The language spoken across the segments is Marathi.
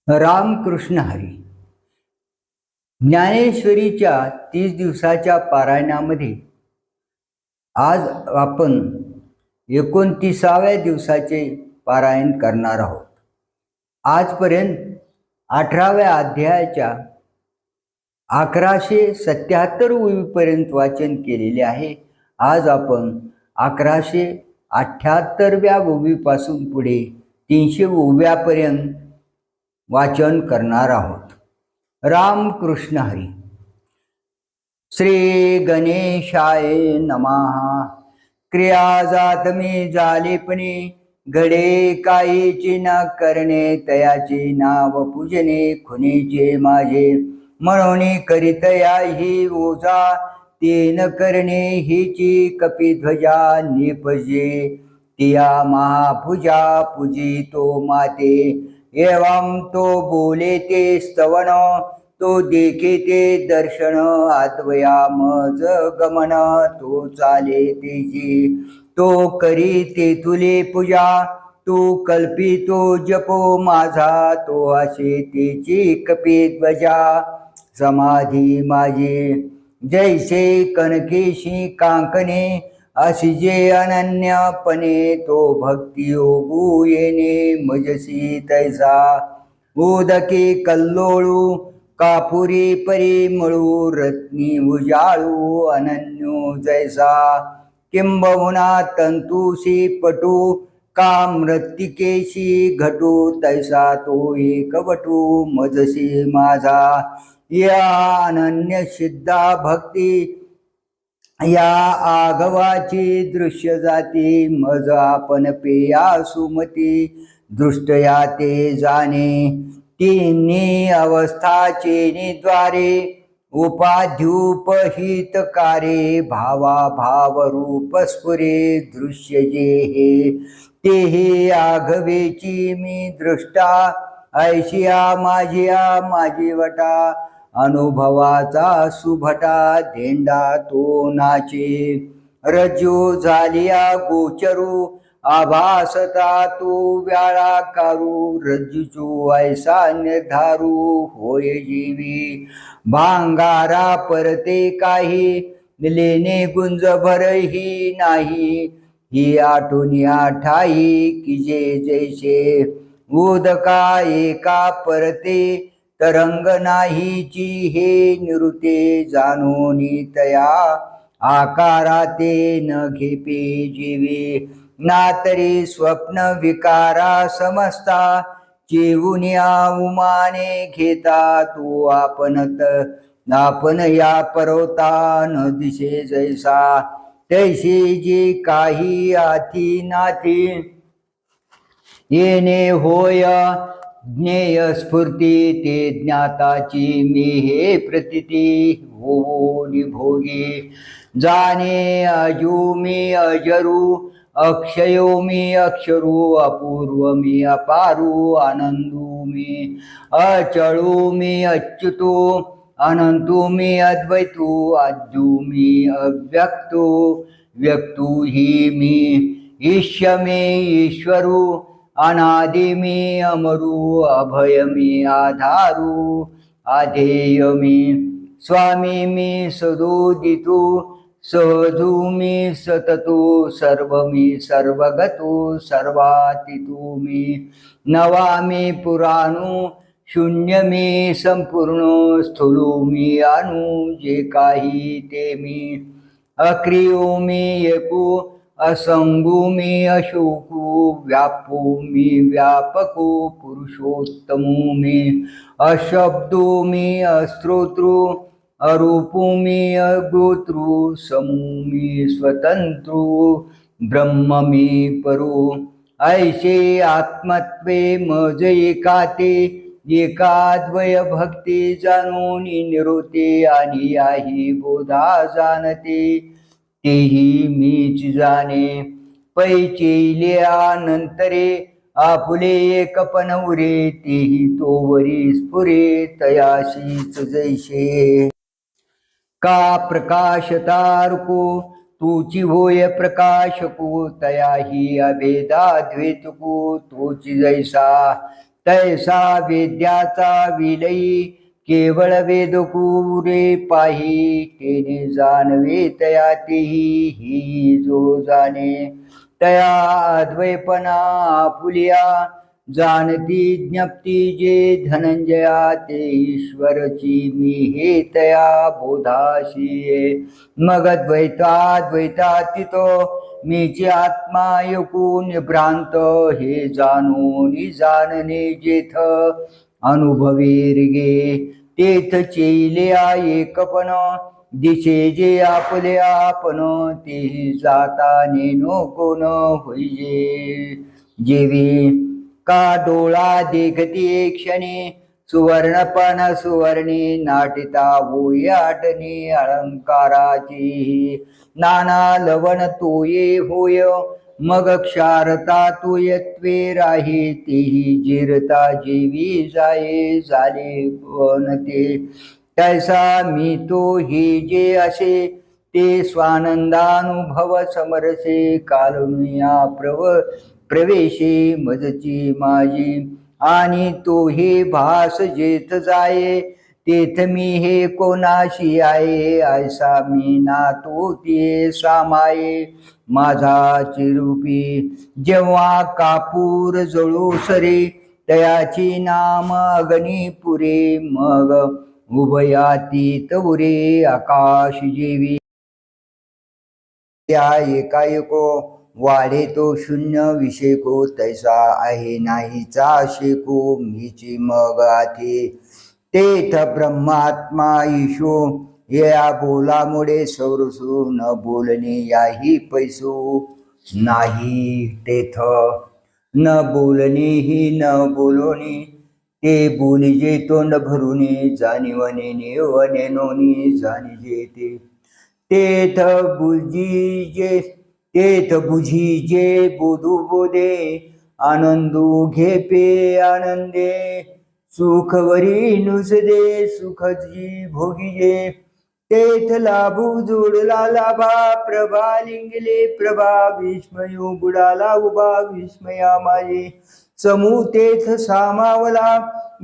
रामकृष्ण हरी. ज्ञानेश्वरीच्या 30 दिवसाच्या पारायणामध्ये आज आपण 29व्या दिवसाचे पारायण करणार आहोत. आजपर्यंत 18व्या अध्यायाच्या 1177 ओवीपर्यंत वाचन केलेले आहे. आज आपण 1178व्या ओवीपासून पुढे 300 ओव्यापर्यंत वाचन करणार आहोत. रामकृष्ण हरी. श्री गणेशाय नमः. क्रिया जात मी झालेपणे, घडे काहीची न करणे, तयाचे नाव पूजने, खुनेचे माझे म्हणून करीतया ही ओझा, ते न करणे हिची कपिध्वजा निपजे, तिया महापूजा पूजितो माते, एवं तो बोले ते स्तवन, तो देखे ते दर्शन, आत्वया मज गमन, तो चाले तेची, तो करी ते तुले पूजा, तो कल्पितो जपो माझा, तो असे तेची कपिध्वजा समाधी माझी. जैसे कनकेशी कांकणे, अशी जे अनन्यपणे, तो भक्ती योगू येणे मजसी तैसा, उदके कल्लोळू कापुरी परिमळू, रत्नी उजाळू अनन्यो जैसा, किंबहुना तंतुशी पटू कामृत्तिकेशी घटू, तैसा तो एकवटू मजसी माझा. या अनन्य सिद्धा भक्ती, या आगवाची दृश्य जाती, मज आपण पेया सुमती, दृष्टया ते जाणे, तिन्ही अवस्थाचे निद्वारे, उपाध्युपहितकारे, भावा भाव रूप स्फुरे, दृश्य जे हे ते हे आघवेची मी दृष्टा, ऐशिया माझी वटा, अनुभवाचा सुभटा धेंडा तो नाचे, रज्जू झालिया गोचरू, आभासता तो व्याळाकारू, रज्जूचू ऐसा निर्धारू, होय जीवी भांगारा परते काही, लेणे गुंज भरही नाही, ही आठवणी ठाई की जे जैसे, उदका एका परते तरंग नाहीची, हे निरुते जाणोनी तया आकाराते न घेपे जीवे, ना तरी स्वप्न विकारा समजता, चेवुनिया उमाने घेता, तो आपण या परवता न दिसे जैसा, तैसे जे काही आथी नाथी, येणे होय ज्ञेय स्फूर्ती, ते ज्ञाताची मी हे प्रतीती, हो निभोगी जाणे अजू मी अजरू, अक्षयो मी अक्षरू, अपूर्व मी अपारू, आनंदू मी अचळू मी अच्युतो, अनंतू मी अद्वैतू, आद्यू मी अव्यक्तो, व्यक्तू ही मी ईश्य मी ईश्वरू, अनादि मी अमरू, अभय मी आधारू, आधेय मी स्वामी मी सदोदितू, सहजू मी सततू, सर्व मी सर्वगतू, सर्वातीतू मी नवा मी पुराणू, शून्य मी संपूर्ण, स्थूलू मी अणू, जे काही ते मी अक्रियो मी एकू, असंगू मी अशोकू, व्यापू मी व्यापकू, पुरुषोत्तमू मी अशब्दो मी अस्त्रोत्रु, अरूपू मी अगोत्रु, समू मी स्वतंत्रु, ब्रह्म मी परू, ऐशे आत्मत्वे मज एकाते, एकाद्वय भक्ती जाणून निरोते, आणि याही बोधा जाणते, तेही मीच जाणे, पैचेल्या नंतरे आपुले एकपण उरे, तेही तोवरी स्फुरे, तयाशीच जैसे. का प्रकाश तारको तूची होय प्रकाशको, तयाही अभेदा द्वेतको, तोची जैसा तैसा वेद्याचा विलयी केवळ वेदपुरे पाही तेने जाणवे तया तेही ही जो जाणे तया अद्वैपणा आपुलिया जाणती ज्ञप्ती जे धनंजया ते ईश्वरची मी हे तया बोधाशी मग द्वैतातीतो मीची आत्मा एकूण भ्रांत हे जाणून जाणणे जेथ अनुभवे गे तेथ चेलिया एकपण दिसे जे आपले आपण ते जाता नेनो कोण होईजे जेवी का डोळा देखती क्षणी सुवर्णपण सुवर्णी नाटिता होय आटणी अलंकाराची नाना लवण तोये होय मग क्षारता तोयत्वे राही तेही जिरता जेवी जाये झाले कोणते तैसा मी तो ही जे असे ते स्वानंदानुभव समरसे कालनुया प्रवेशी मजची माझी आणि तो हे भास जेथ जाये तेथ मी हे कोणाशी आहे ऐसा मी ना तो ते सामाये माझा चिरूपी जेव्हा कापूर जळू सरे तयाची नाम अग्नी पुरे मग उभयातीत उरे आकाश जेवी त्या एकाएको वाढे तो शून्य विषेको तैसा आहे नाहीचा शेको मीची मग आथे तेथ ब्रह्मात्मा ईशो या बोलामुळे सौरसू न बोलणे याही पैसो नाही तेथ न बोलणे ही न बोलणे ते बोलिजे तोंड भरुने जाणीवने नेवने नोनी जाणीजे ते तेथ बुझीजे बोधू बोधे आनंदू घेपे आनंदे सुखवरी नुसदे सुखजी भोगिजे तेथ लाभू जोडला लाभा प्रभा लिंगले प्रभा विस्मयो बुडाला उभा विस्मया माझे समू तेथ सामावला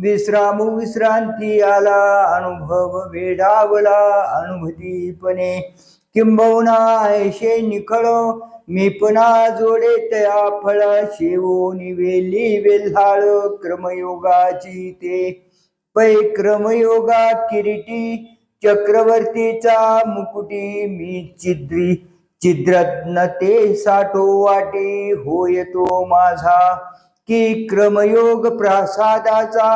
विश्रामू विश्रांती आला अनुभव वेडावला अनुभूतीपणे किंबहुना ऐशे निखळो मी पुन्हा जोडे तया फळ शेवो निवेली वेल्हाळ क्रमयोगाची ते पै क्रमयोगा किरीटी चक्रवर्तीचा मुकुटी मी छिद्रत्न ते साठो वाटे होय तो माझा की क्रमयोग प्रासादाचा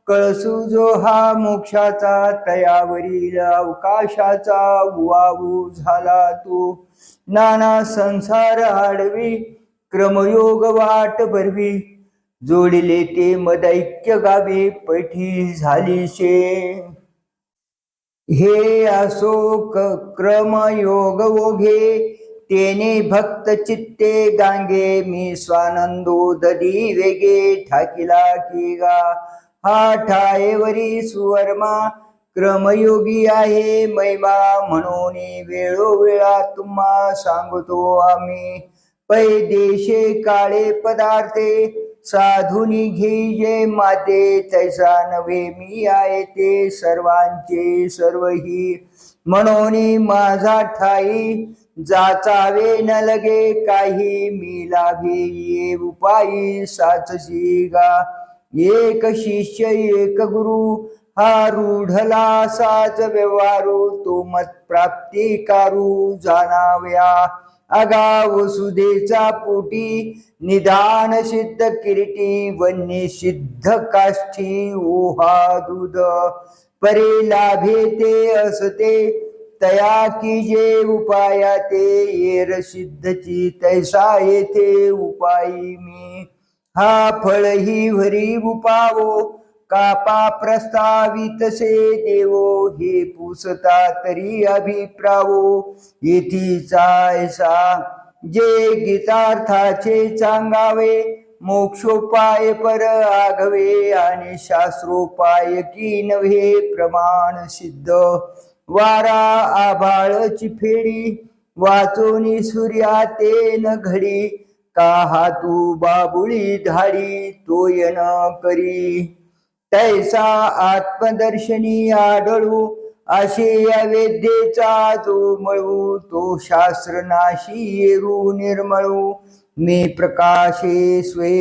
कळसू जो हा मोक्षाचा तयावरील अवकाशाचा वावू झाला तो नाना संसार आडवी क्रमयोग वाट भरवी जोडिले ते मदैक्य गावे पैठी झालीशे हे असो क्रमयोग ओघे तेने भक्त चित्ते गांगे मी स्वानंदो ददी वेगे ठाकिला की गा हा ठायेवरी सुवर्मा क्रमयोगी आहे महिमा म्हणून वेळोवेळा तुम्हा सांगतो आम्ही पै देशे काळे पदार्थे साधुनी घेजे माते तैसा नव्हे मी आहे ते सर्वांचे सर्वही म्हणून माझा ठाई जाचावे न लगे काही मी लाभे ये उपायी साचशी गा एक शिष्य एक गुरु हा रूढला साच व्यवहारू तो मत प्राप्ती कारू जाणाव्या अगाव सुदेचा पोटी निदान सिद्ध किरीटी वन्य सिद्ध काष्ठी ओहा दूध परे लाभे ते असते तया की जे उपाया ते येर सिद्धची तैसा येथे उपायी मी हा फळ ही भरी उपावो कापा प्रस्तावितसे देवो हे पुसता तरी अभिप्रावो येथीचा ऐसा जे गीतार्थाचे सांगावे मोक्षोपाय पर आघवे आणि शास्त्रोपाय की नव्हे प्रमाण सिद्ध वारा आभाळची फेडी वाचोनी सूर्या ते न घडी का हातू बाबुळी धाडी तोय न करी तैसा आत्मदर्शनी आढळू असे या वेद्येचा जो मळू तो शास्त्र नाशी येरू निर्मळू मी प्रकाशे स्वे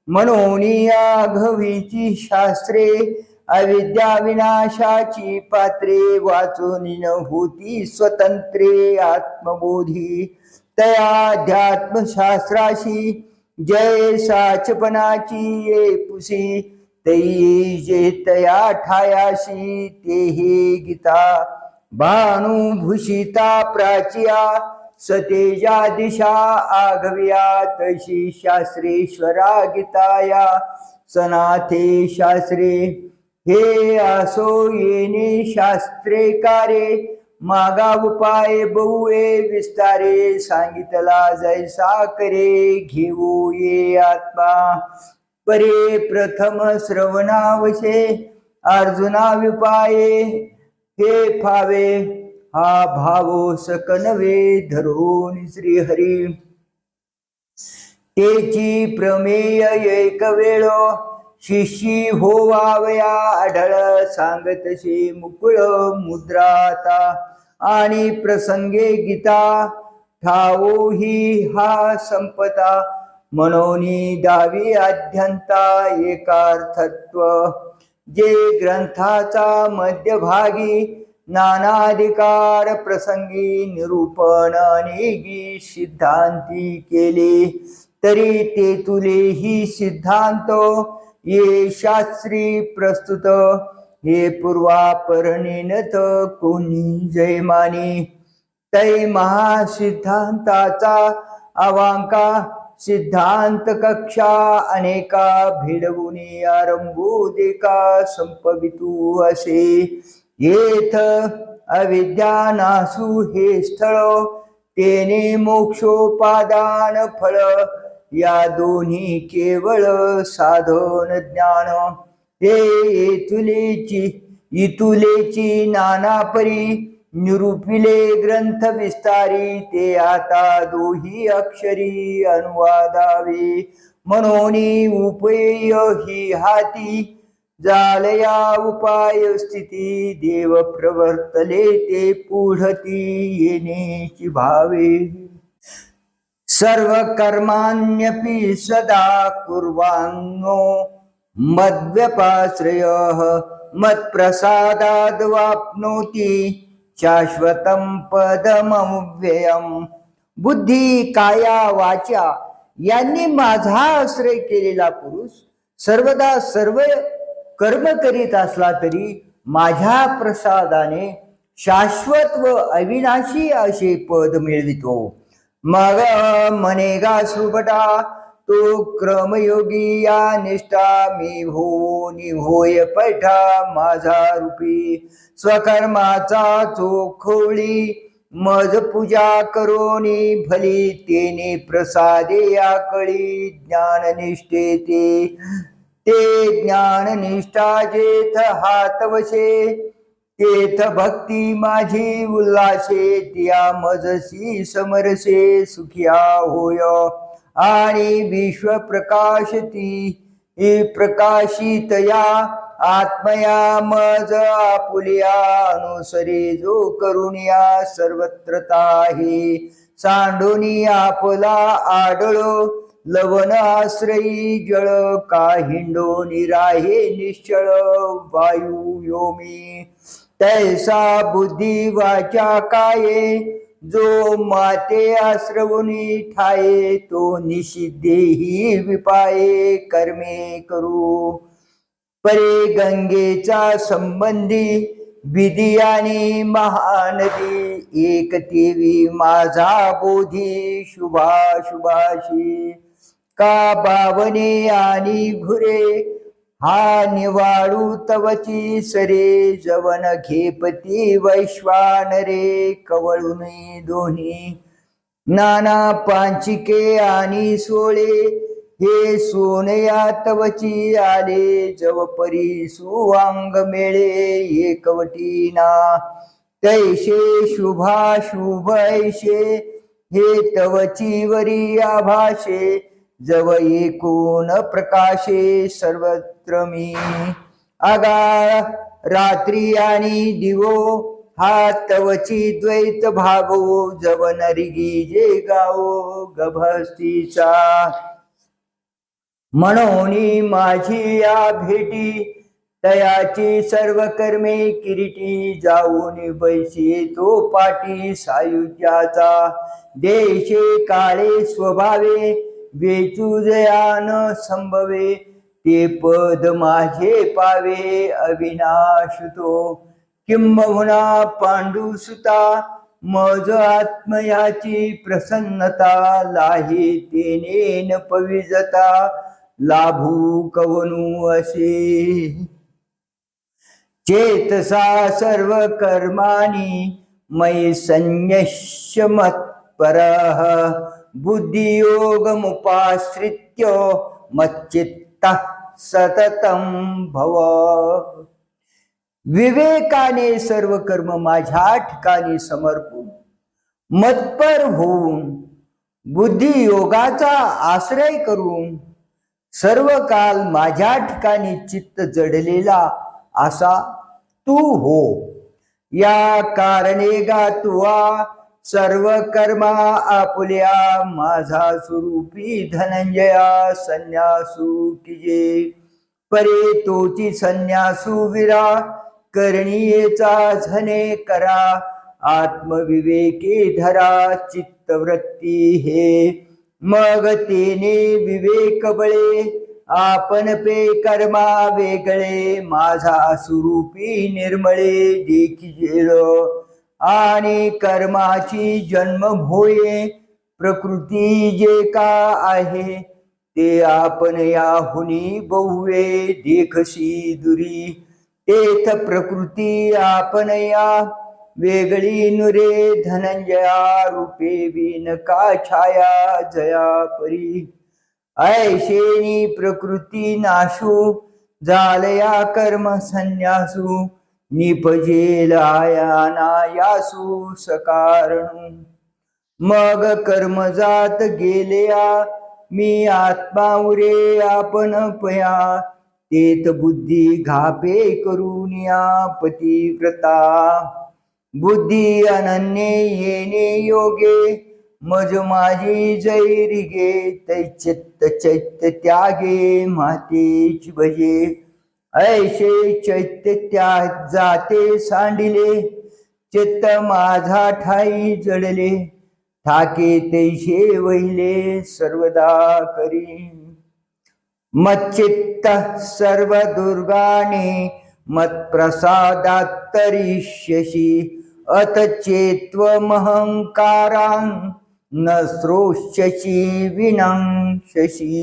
म्हणून या घवीची शास्त्रे अविद्या विनाशाची पात्रे वाचून न होती स्वतंत्रे आत्मबोधी तया अध्यात्मशास्त्राशी जय साचपणाची ये पुसी तई जे तया ठायाशी ते हे गीता भानुभूषिता प्राचिया सतेजा दिशा आघव्या तशी शास्त्रेश्वरा गीताया सनाथे शास्त्रे हे असो येणे शास्त्रे कारे मागा उपाय बहुए विस्तारे सांगितला जैसा करे घेऊ ये आत्मा परे प्रथम श्रवणावशे अर्जुना विपाये हे फावे हा भावो सकनवे धरून श्रीहरी तेची प्रमेय एक वेळ शिष्यी होवावया आढळ सांगतसे मुकुळ मुद्राता आणि प्रसंगे गीता ठावो ही हा संपता मनोनी दावी अध्यंता एकार्थत्व जे ग्रंथाचा मध्यभागी नानाधिकार प्रसंगी निरूपण अनेगी सिद्धांती केले तरी ते तुले ही सिद्धांत ये शास्त्री प्रस्तुत हे पूर्वापरणेनत कोणी जयमानी तै महासिद्धांताचा अवांका सिद्धांत कक्षा अनेका भिडवुनी आरंभू देका संपवितू असे येथ अविद्या नासू हे स्थळ तेने मोक्षोपादान फळ या दोन्ही केवळ साधन ज्ञान हे इतुलेची नाना परी निरूपिले ग्रंथ विस्तारी ते आता दोही अक्षरी अनुवादावे म्हणून उपेय ही हाती जालया उपाय स्थिती देव प्रवर्तले ते पुढती येण्याची भावे सर्व कर्माण्यपि सदा कुर्वाणो मद्व्यपाश्रय मत्प्रसादाद् वाप्नोति शाश्वतं पदमव्ययम् बुद्धी काया वाचा यांनी माझा आश्रय केलेला पुरुष सर्वदा सर्व कर्म करीत असला तरी माझ्या प्रसादाने शाश्वत व अविनाशी असे पद मिळवितो मग मनेगा सुबटा तो क्रमयोगी या निष्ठा मी हो निहोय पैठा माझा रूपी स्वकर्माचा चोखोळी मज पूजा करोनी भली तेने प्रसादे या कळी ज्ञाननिष्ठे ते ज्ञाननिष्ठा जेथ हातवशे तेथ भक्ती माझी उल्लासे त्या मजसी समरसे सुखिया होय आणि विश्व प्रकाशती प्रकाशितया आत्मया मज आपुलिया अनुसरे जो करुणिया सर्वत्रता हे सांडोनी आपला आडळो लवण आश्रयी जळ काहिंडो निराहे निश्चळ वायू योमी तैसा बुद्धी वाचा काये जो माते आश्रवुनी ठाये तो निषिद्धेही विपाये कर्मे करू परे गंगेचा संबंधी विधी आणि महानदी एक तेवी माझा बोधी शुभाशुभाशी का बावने आणि घुरे हा निवाळू तवची सरे जवन घेपती वैश्वानरे कवळुनी दोन्ही नाना पांचिके आणि सोळे हे सोनया तवची आले जवपरी सुवांग मेळे एकवटी ना तैशे शुभाशुभ ऐशे हे तवची वरी आभाषे जव एकूण प्रकाशे सर्वत्र मी आगाळ रात्री आणि दिवो हा तवची द्वैत भागो जव नरिगी जे गावो गभस्तीचा म्हणून माझी या भेटी तयाची सर्व कर्मे किरीटी जाऊन बैसी तो पाटी सायुज्याचा देशे काळे स्वभावे वेचुजयान संभवे ते पद माझे पावे अविनाश तो किंबहुना पांडुसुता मज आत्मयाची प्रसन्नता लाही तेनेन पविजता लाभू कवनु असे चेतसा सर्व कर्माणी मयि संन्यस्य मत्परः बुद्धियोगमुपाश्रित्य मच्चित्तः सततं भव विवेकाने सर्व कर्म माझ्या ठिकाणी समर्पून मत्पर होऊन बुद्धियोगाचा आश्रय करून सर्व काल माझ्या ठिकाणी चित्त जडलेला असा तू हो या कारणे गा तुवा सर्व कर्मा आपुल्या माझा स्वरूपी धनंजया संन्यासू किजे परे तोची संन्यासू विरा करणीयेचा झने करा आत्मविवेके धरा चित्तवृत्ती हे मग तेने विवेक बळे आपण पे कर्मा वेगळे माझा स्वरूपी निर्मळे देखील आणि कर्माची जन्म भोये प्रकृती जे का आहे ते आपण याहुनी बहुवे देखशी दुरी तेथ प्रकृती आपण या वेगळी नुरे धनंजया रूपे विन का छाया जया परी ऐशेनी प्रकृती नाशू झालया कर्म संन्यासू निपजेल आयाना यासू सकारणू मग कर्मजात गेलेया मी आत्मा उरे आपण पया तेत बुद्धी घापे करून या पतिव्रता बुद्धी अनन्य येणे योगे मज माझी जैरिगे तैचित्त चैत्य त्यागे मातेची भजे ऐशे चैत्य त्या जाते सांडिले चित्त माझा ठाई जडले ठाके तैशे वहिले सर्वदा करी मच्चित्त सर्व दुर्गाने मत्प्रसादात तरिष्यसि अत चेत्वमहंकारां न श्रोष्यसि विनंशसि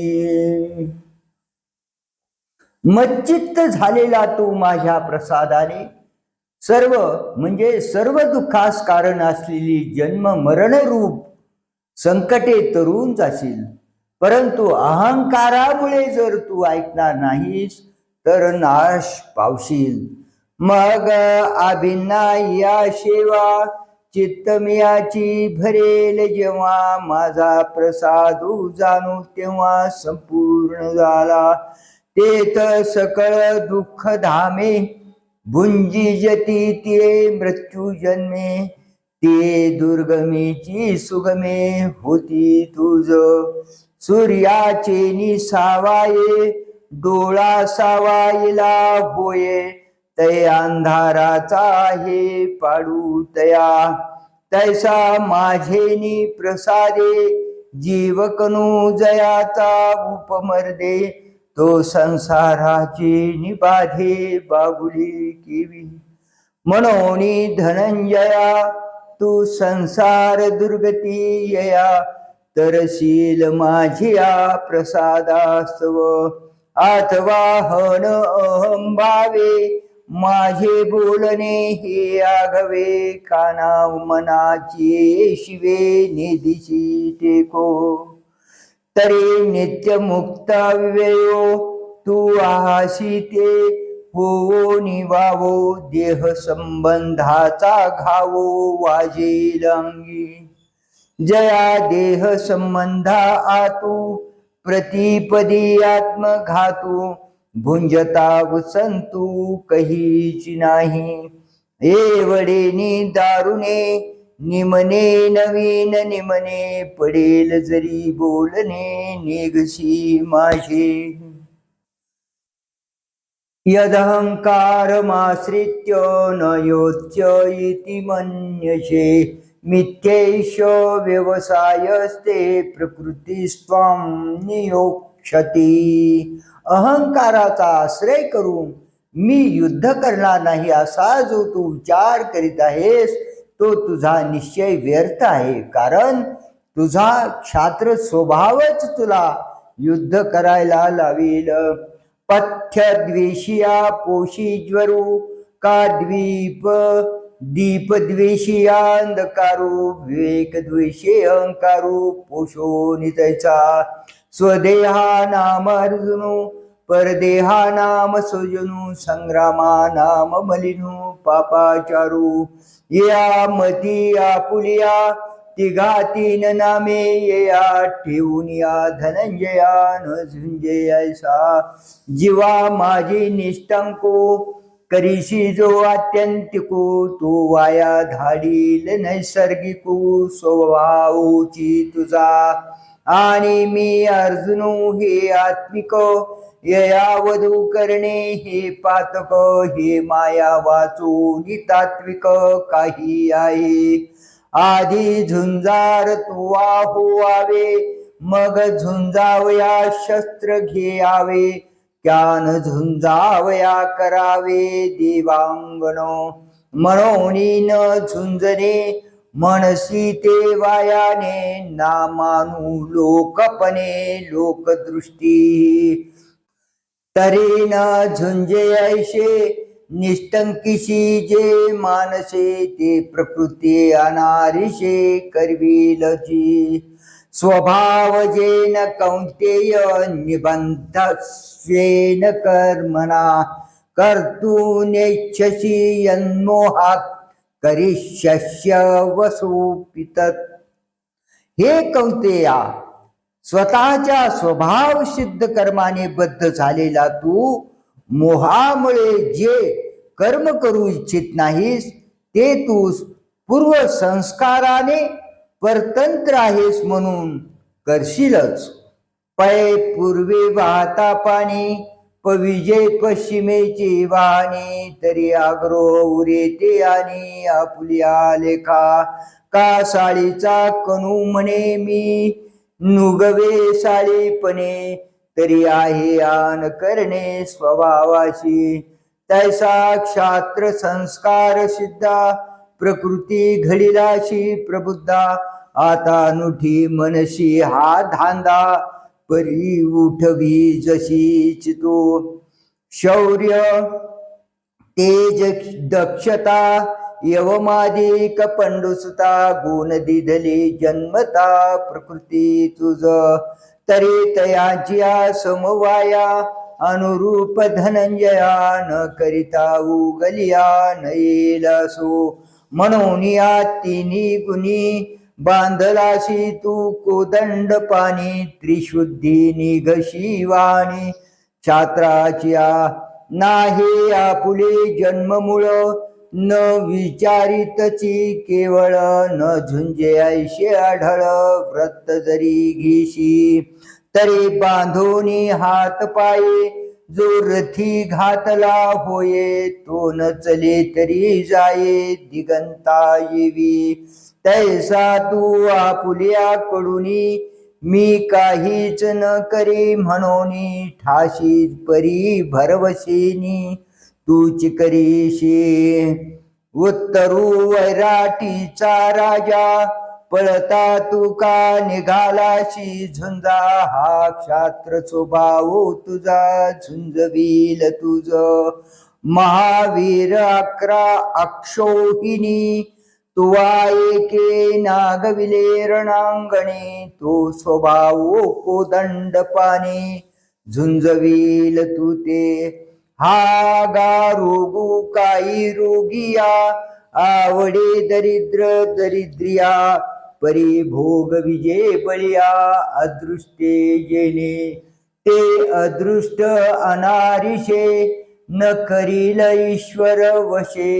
मच्चित्त झालेला तू माझ्या प्रसादाने सर्व म्हणजे सर्व दुःखास कारण असलेली जन्म मरण रूप संकटे तरून जाशील परंतु अहंकारामुळे जर तू ऐकणार नाहीस तर नाश पावशील मग अभिन्ना या सेवा चित्तमियाची भरेल जेव्हा माझा प्रसादू जाणू तेव्हा संपूर्ण झाला तेथ सकळ दुःख धामे भुंजिजती ते मृत्यू जन्मे ते दुर्गमेची सुगमे होती तुझ सूर्याचे निसावाये डोळा सावायला होये तै अंधाराचा आहे पाडू तया तैसा माझेनी प्रसादे जीवकनु जयाचा उपमर्दे तो संसाराची निबाधे बागुली केवी म्हणून धनंजया तू संसार दुर्गती यया तरशील माझिया प्रसादास्तव अथवा हन अहम भावे माझे बोलणे हे आघवे काना मनाची शिवे निधीची टेको तरी नित्य मुक्त विवेयो तू आहासी ते हो निवावो देह संबंधाचा घावो वाजेल अंगी जया देह संबंधा आतू प्रतिपदी आत्मघातू भुंजता वसंतू कहीची नाही एवढेनी दारुणे निमने नवीन निमने पडेल जरी बोलणे निघशी माझे यदहंकारमाश्रित्य न योच्य इति मन्यसे मिथ्यैष व्यवसायस्ते प्रकृतीस्त्वां नियोक्षति अहंकाराचा आश्रय करून मी युद्ध करणार नाही असा जो तू विचार करीत आहेस तो तुझा निश्चय व्यर्थ आहे कारण तुझा क्षात्र स्वभावच तुला युद्ध करायला लावेल पथ्यद्वेषिया पोषीज्वरू का दीपद्वेषिया अंधकारू विवेकद्वेषी अहंकारू पोषोनितैचा स्वदेहा नाम अर्जुनु परदेहा नाम सुजनु संग्रामा नाम मलिनु पापाचारू या मती आपुलिया तिघा तीन नामे या ठेवून या धनंजया न झुंजयायसा जीवा माझी निष्ठंको करीशी जो आत्यंतिको तो वाया धाडील नैसर्गिको स्वभावची तुझा आणि मी अर्जुनु हे आत्मिक ययावधू करणे हे पातक हे माया वाचून तात्विक काही आहे आधी झुंजार तुवा होवावे मग झुंजावया शस्त्र घेयावे त्यान झुंजावया करावे देवांगण मनोनी न झुंजणे मनसी ते वायाने नामानु लोकपणे लोकदृष्टी तरी न झुंजे ऐशे निष्ठंकिशी जे मानसे ते प्रकृती अनारिशे करविलची स्वभाव जेन कौंतेय निबंधस्वेन कर्मणा कर्तुनेच्छसी यन्मोहात् करिष्यस्य वसुपितत् हे कौंतेया स्वतःच्या स्वभाव सिद्ध कर्माने बद्ध झालेला तू मोहामुळे जे कर्म करू इच्छित नाहीस ते तू पूर्व संस्काराने परतंत्र आहेस म्हणून करशीलच पै पूर्वे वाहता पाणी पविजे पश्चिमेची वाहने तरी आग्रो उरेते आणि आपुल्या लेखा का साळीचा कणू म्हणे मी नुगवे साळीपणे तरी आहे आन करणे स्वभावाशी तैसा क्षात्र संस्कार सिद्धा प्रकृती घडिलाशी प्रबुद्धा आता नुठी मनशी हा धांदा परी उठवी जशीच तो शौर्य तेज दक्षता यवमादिक पंडुसुता गुण दिधले जन्मता प्रकृती तुझ तरी तयाच्या समवाया अनुरूप धनंजया न करिता उगलिया नयेलासो म्हणून या तिन्ही गुणी बांधलाशी तू कोदंड पाणी त्रिशुद्धी निघशी वाणी छात्राच्या नाही आपुले जन्ममूळ न विचारितची केवळ न झुंजे ऐशे आढळ व्रत जरी घेशी तरी बांधोनी हात पाये जो रथी घातला होये तो न चले तरी जाये दिगंता येवी तैसा तू आपुल्या कडुनी मी काहीच न करी म्हणोनी ठाशी परी भरवशेनी तूच करीशी उत्तरू वैराटीचा राजा पळता तू का निघालाशी झुंजा हा क्षात्र स्वभाव तुझा झुंजवील तुझ महावीर 11 अक्षोहिणी तुवा एके नागविले रणांगणे तो स्वभाव कोदंड पाने झुंजवील तू ते हा गा रोगू काही रोगिया आवडे दरिद्र दरिद्रिया परी भोग विजय बळिया अदृष्टे जेणे ते अदृष्ट अनारिषे न करील ईश्वर वशे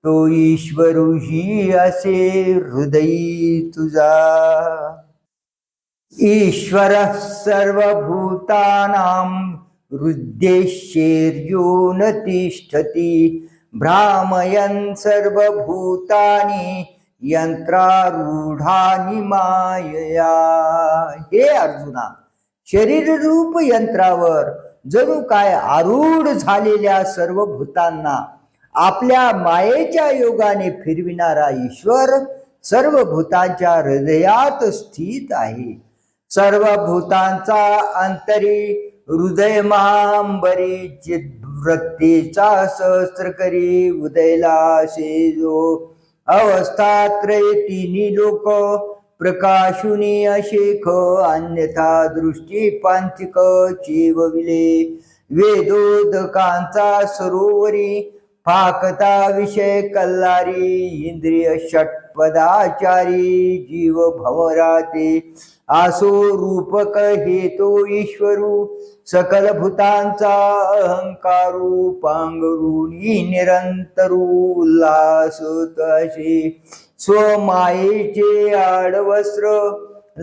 तो ईश्वरूही असे हृदयी तुझा ईश्वर सर्वभूतानां हृद्येश्वर्यो न तिष्ठति भ्रामयन् सर्वभूतानि यंत्रारूढानि मायया हे अर्जुना शरीर रूप यंत्रावर जणू काय आरूढ झालेल्या सर्व भूतांना आपल्या मायेच्या योगाने फिरविणारा ईश्वर सर्व भूतांच्या हृदयात स्थित आहे सर्व भूतांचा अंतरी हृदय महांबरी चिद्वृत्तीचा सहस्र करी उदयलासे जो अवस्थात्रय तिन्ही लोक प्रकाशुनी अशेख अन्यथा दृष्टी पांथिक चेवविले वेदोदकांचा सरोवरी फाकता विषय कल्लारी इंद्रिय षटपदाचारी जीव भवराते आसो रूपक हेतो ईश्वरू सकल भूतांचा अहंकारू पांगरुणी निरंतरू उल्हास तसे स्वमायेचे आडवस्त्र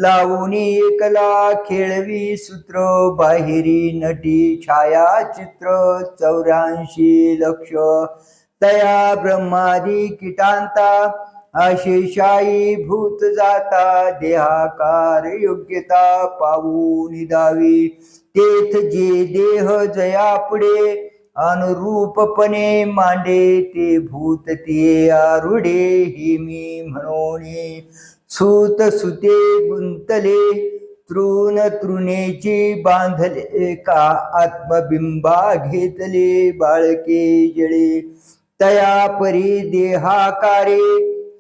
लावूनी एकला खेळवी सूत्र बाहेरी नटी छायाचित्र 84 लक्ष तया ब्रह्मादी कीटांता अशेषाई भूत जाता देहाकार योग्यता पावून दावी तेथ जे देह जया पुढे अनुरूपपणे मांडे ते भूत ते आरुडे हे मी म्हणोने सूत सुते गुंतले तृण तृणेची बांधले का आत्मबिंबा घेतले बाळके जळे तया परी देहाकारे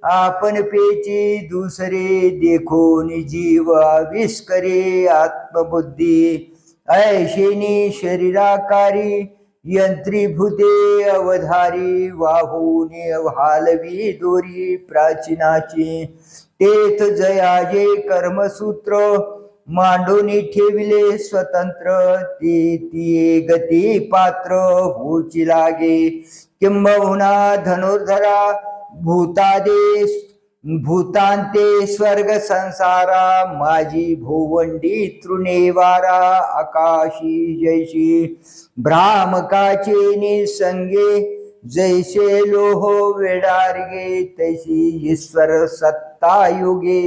आपण पेची दुसरे देखोन जीव आविष्करे आत्मबुद्धी ऐशेनी शरीराकारी यंत्रीभूते अवधारी वाहूने हालवी दोरी प्राचीनाची तेथ जयाजे कर्मसूत्र मांडूनी ठेविले स्वतंत्र ती गती पात्र होची लागे किंबहुना धनुर्धरा भूतादेश भूतांते स्वर्ग संसारा माझी भोवंडी तृणेवारा आकाशी जैशी भ्रामकाचे निसंगे जैसे लोह वेडारगे तैसी ईश्वर सत्ता योगे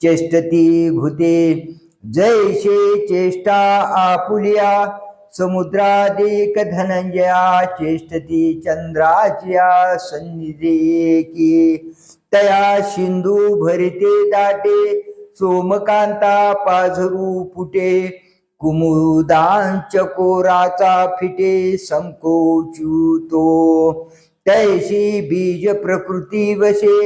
चेष्टती भूते जैसे चेष्टा आपुलिया समुद्रादिक धनंजया चेष्टती चंद्राच्या सन्निधे की तया सिंधू भरिते दाटे सोमकांता पाझरू फुटे कुमुदांच कोराचा फिटे संकोचुतो तैसी बीज प्रकृती वशे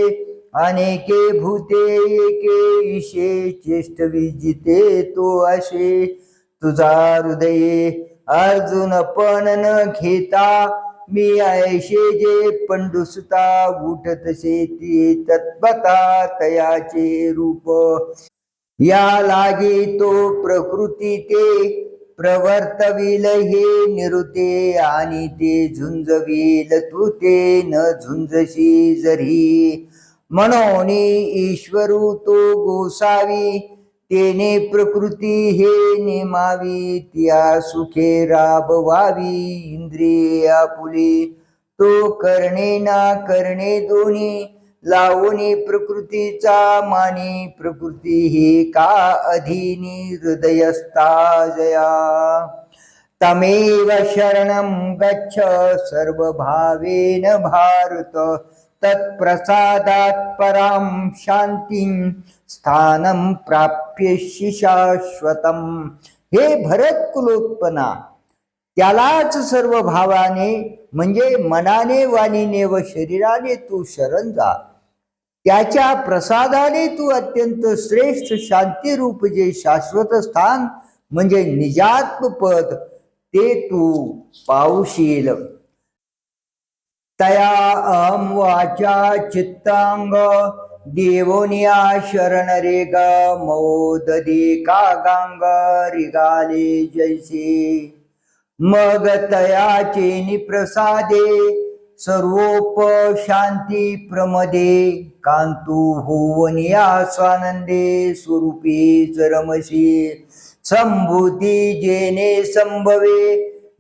अनेके भूते एके ईशे चेष्ट विजिते तो असे तुझा हृदये अर्जुन पण न घेता मी ऐशे जे पंडुसुता उठतसे ती तत्पता तयाचे रूप या लागे तो प्रकृती ते प्रवर्तविल हे निरुते आणि ते झुंजविल तू ते न झुंजशी जरी म्हणून ईश्वरू तो गोसावी तेने प्रकृती हे नेमावी त्या सुखे राबवावी इंद्रिया पुली तो करणे ना करणे दोन्ही लावणी प्रकृतीचा मानी प्रकृती हे का अधीनी हृदयस्था जया तमेव शरणं गच्छ सर्वभावेन भारत तत्प्रसादात् परां शांतिं स्थानं प्राप्यसि शाश्वतम हे भरत कुलोत्पन्ना त्यालाच सर्व भावाने म्हणजे मनाने वाणीने व शरीराने तू शरण जा त्याच्या प्रसादाने तू अत्यंत श्रेष्ठ शांती रूप जे शाश्वत स्थान म्हणजे निजात्म पद ते तू पावशील तया अहम वाचा चित्तांग देवोनिया शरण रे ग मोददी का गांग रिगाले जैसे मग तयाचे निप्रसादे सर्वोप शांती प्रमदे कांतू होवनिया स्वानंदे स्वरूपी रमसी संभूती जेने संभवे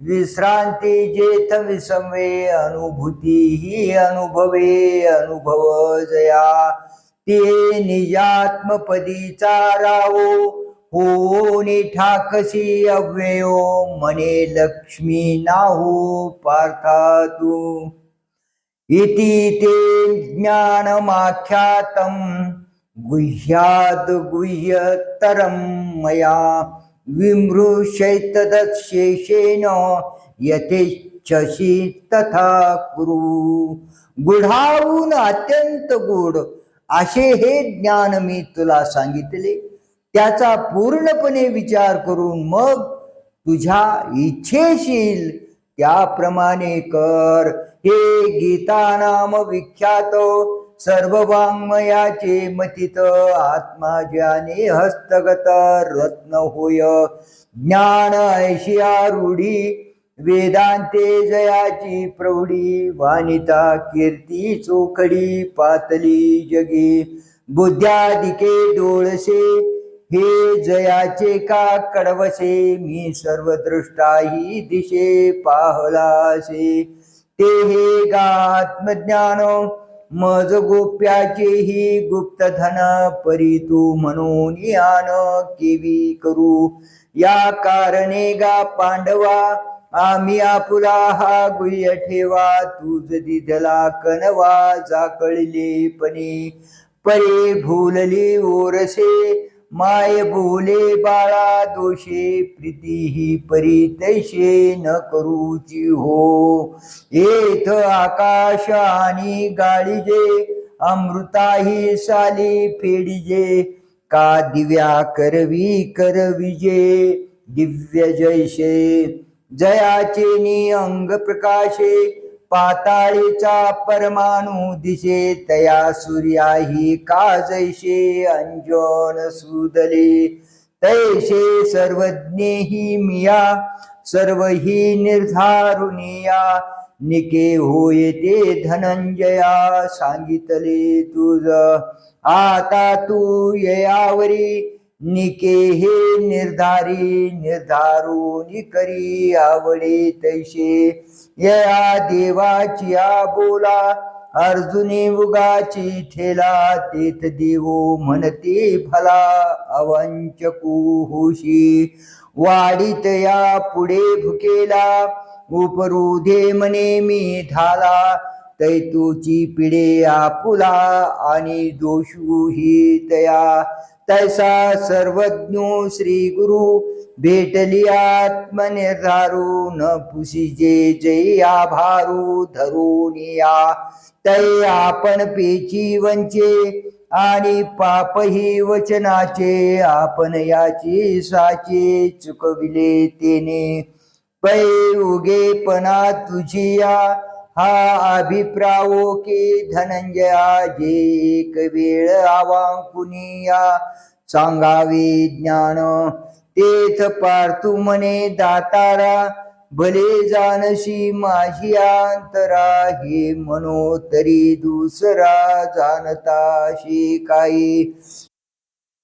विश्रांती जेथ विसंवे अनुभूती ही अनुभवे अनुभव जया ते निजात्मपदीचा रावो होनी ठाकसी अव्ययो मने लक्ष्मी नाहू पार्था तू इति ते ज्ञानमाख्यातं गुह्याद् गुह्यतरं मया विमृशैतदशेषेण यथेच्छसि तथा कुरु. गुढाहून अत्यंत गुढ असे हे ज्ञान मी तुला सांगितले, त्याचा पूर्णपणे विचार करून मग तुझ्या इच्छेशील त्याप्रमाणे कर. हे गीता नाम विख्यात सर्व वाङ्मयाचे मथित आत्मा ज्याने हस्तगत रत्न होय. ज्ञान ऐशिया रूढी वेदांते जयाची प्रौढी वानिता कीर्ती चोखडी पातली जगी. बुद्ध्यादिके डोळसे हे जयाचे का कडवसे मी सर्वदृष्टाही दिशे पाहलासे. ते हे गात्मज्ञान मज गोप्याचेही गुप्तधन परी तू म्हणून आन केवी करू. या कारणे गा पांडवा आम्ही आपुला हा गुह्य ठेवा. तुझ दिधला कनवा जाकळलेपणे परे भूलली ओरसे माय बोले बाळा दोषे प्रीती ही परी तैसे न करूची हो. येथ आकाश आणि गाळीजे अमृताही साली फेडीजे का दिव्या करविजे दिव्य जैसे. जयाचे अंग प्रकाशे पाताळीचा परमाणू दिसे तया सूर्याही का जैसे अंजन सुदले. तैसे सर्वज्ञेही मिया सर्वही निर्धारुनिया निके होय ते धनंजया सांगितले तुझ. आता तू यावरी निके हे निर्धारून करी आवडे तैसे. या देवाची बोला अर्जुनी उगाची ठेला तेथ देवो म्हणते भला अवंचकू होशी. वाढीत या पुढे भुकेला उपरुधे मने मी धाला. तैतूची पिढे आपुला आणि दोषू ही तया. तैसा सर्वज्ञो श्री गुरु भेटली आत्मनिर्धारू न पुसिजे जय आभारू धरून या. तै आपण पेची वंचे आणि पापही वचनाचे आपण याची साचे चुकविले तेने. पै उगेपणा तुझिया हा अभिप्रावो के धनंजया जे एक वेळ आवांकुनिया सांगावे ज्ञान. तेथ पार्थू म्हणे दातारा भले जानशी माझी अंतरा. हे म्हणो तरी दुसरा जाणताशी काही.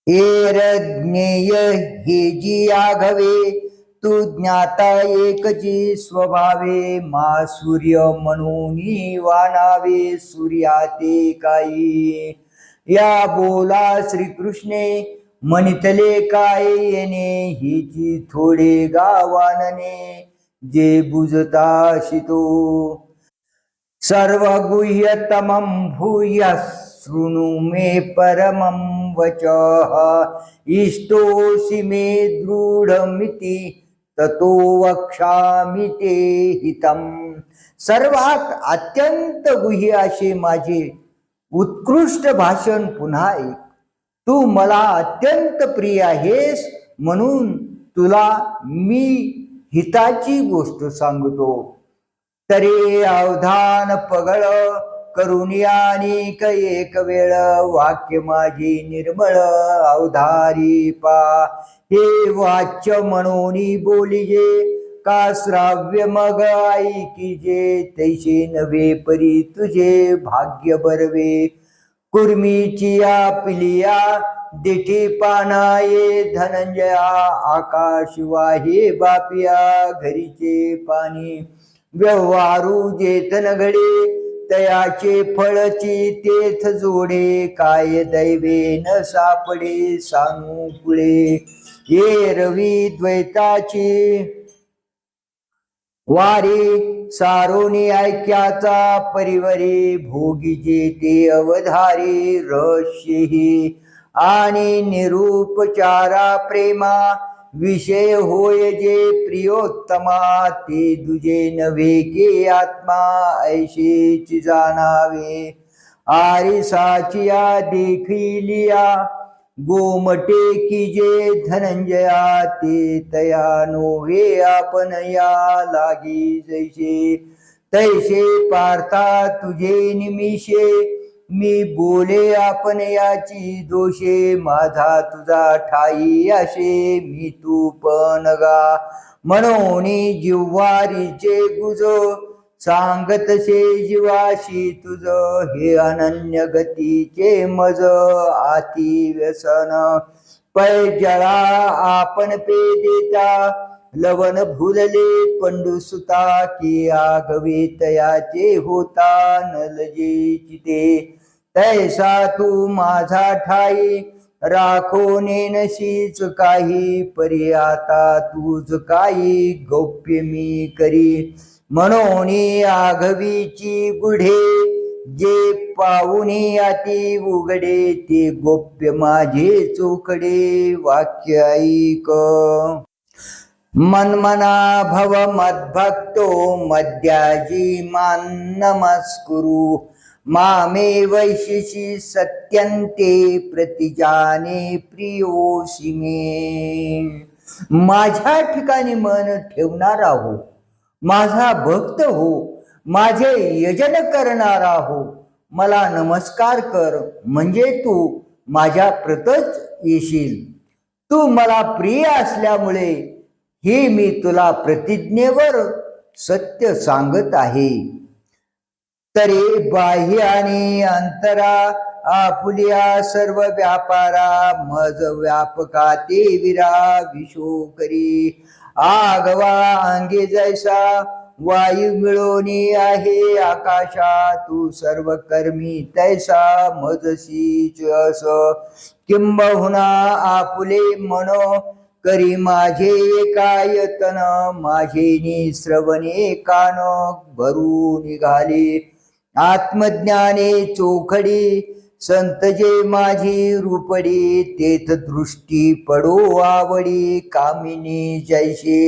एरज्ञेय हे जी आघवे तू ज्ञाता एकची स्वभावे. मा सूर्य म्हणून वानावे सूर्या ते काही. या बोला श्रीकृष्णे म्हणितले काय येणे हिची थोडे गावानने जे बुजता शितो. सर्व गुह्यतमं भूय शृणु मे परमं वचः. इष्टोसि मे दृढमिति ततो वक्ष्यामि ते हितम. सर्वात अत्यंत गुह्य असे माझे उत्कृष्ट भाषण पुन्हा ऐक. तू मला अत्यंत प्रिय आहेस म्हणून तुला मी हिताची गोष्ट सांगतो. तरे अवधान पगळ करुणियानिक एक वेळ वाक्य माझी निर्मळ अवधारी पा हे वाच्य म्हणून बोलिजे का श्राव्य मग ऐकिजे तैसे नव्हे परी तुझे भाग्य बरवे कुर्मीची पिलिया देठी पानाये धनंजया आकाश वाहे बापिया घरीचे पाणी व्यवहारू जेतन घडे तयाचे फळची तेथ जोडे काय दैवे न सापडे सांगू पुढे ये रवी द्वैताची वारी सारोनी ऐक्याचा परिवरी भोगीजे ते अवधारी रहस्यही आणि निरूपचारा प्रेमा विषय होय जे प्रियोत्तमा ते दुजे नव्हे के आत्मा ऐशेच जाणावे आरिसाचिया देखिलिया गोमटे की जे धनंजया ते तया नोहे आपण या लागी जैसे तैसे पार्था तुझे निमिषे मी बोले आपण याची दोषे माझा तुझा ठाई असे मी तू पण गा म्हणून जिव्हारीचे गुज सांगतसे जीवाशी तुझ हे अनन्य गतीचे मज आती व्यसन पै जळा आपण पे देता लवण भुलले पंडुसुता की आगवे तयाचे होता नलजे चिते तैसा तू माझा ठाई राखो नेनशीच काही परी आता तूच काही गौप्य मी करी म्हणून आघवीची गुढे जे पाहुनी अति उघडे ते गोप्य माझे चोकडे वाक्य ऐक मनमना भव मद्भक्तो मद्याजी मान नमस्कुरु मामे वैशिषी सत्यंते प्रतिजाने प्रियोसी मे माझ्या ठिकाणी मन ठेवणारा हो माझा भक्त हो माझे यजन करणारा हो मला नमस्कार कर म्हणजे तू माझ्या प्रतच येशील तू मला प्रिय असल्यामुळे हे मी तुला प्रतिज्ञेवर सत्य सांगत आहे तरी बाह्य आणि अंतरा आपुलिया सर्व व्यापारा मज व्यापका ते विरा विशो करी आगवा अंगे जैसा वायू मिळवणी आहे आकाशा तू सर्व कर्मी तैसा मजसीच अस किंबहुना आपुले मनो करी माझे एकायतन माझे श्रवणे कान भरू निघाले आत्मज्ञाने चोखडी संत जे माझी रूपडी तेथ दृष्टी पडो आवडी कामिनी जैसे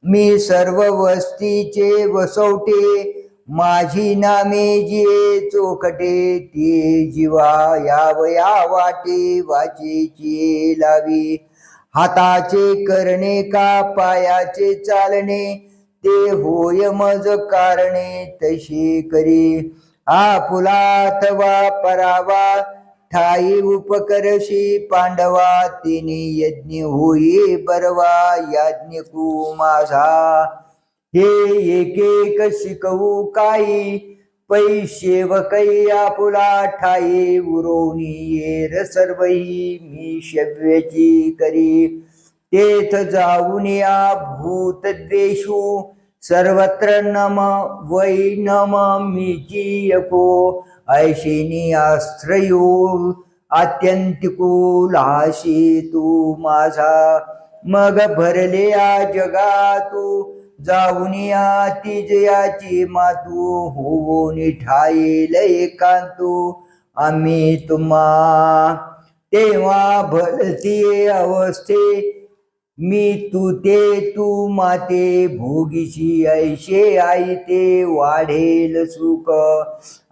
मी सर्व वस्तीचे वसवटे माझी नामे जे चोखटे ते जीवा यावया वाटे वाचेची लावी हाताचे करणे का पायाचे चालणे ते होय मज कारणे तशी करी आपुला अथवा परावा ठाई उपकरशी पांडवा तिने यज्ञ होई बरवा याज्ञकू माझा हे एक एक शिकवू काही पैसे वकै आपुला ठाई उरवणी येर सर्वही मी शव्यची करी तेथ जाऊन या भूत द्वेषू सर्वत्र नम वै नम मीची यको ऐशिनी आश्रयो आत्यंतिको लाशी तू माझा मग भरले या जगा तू जाऊन या तिजयाची मातू होऊन ठाईल एकांतू आम्ही तुम्हा तेव्हा भलती अवस्थे मी तू ते तू माते भोगीशी ऐशे आई ते वाढेल सुख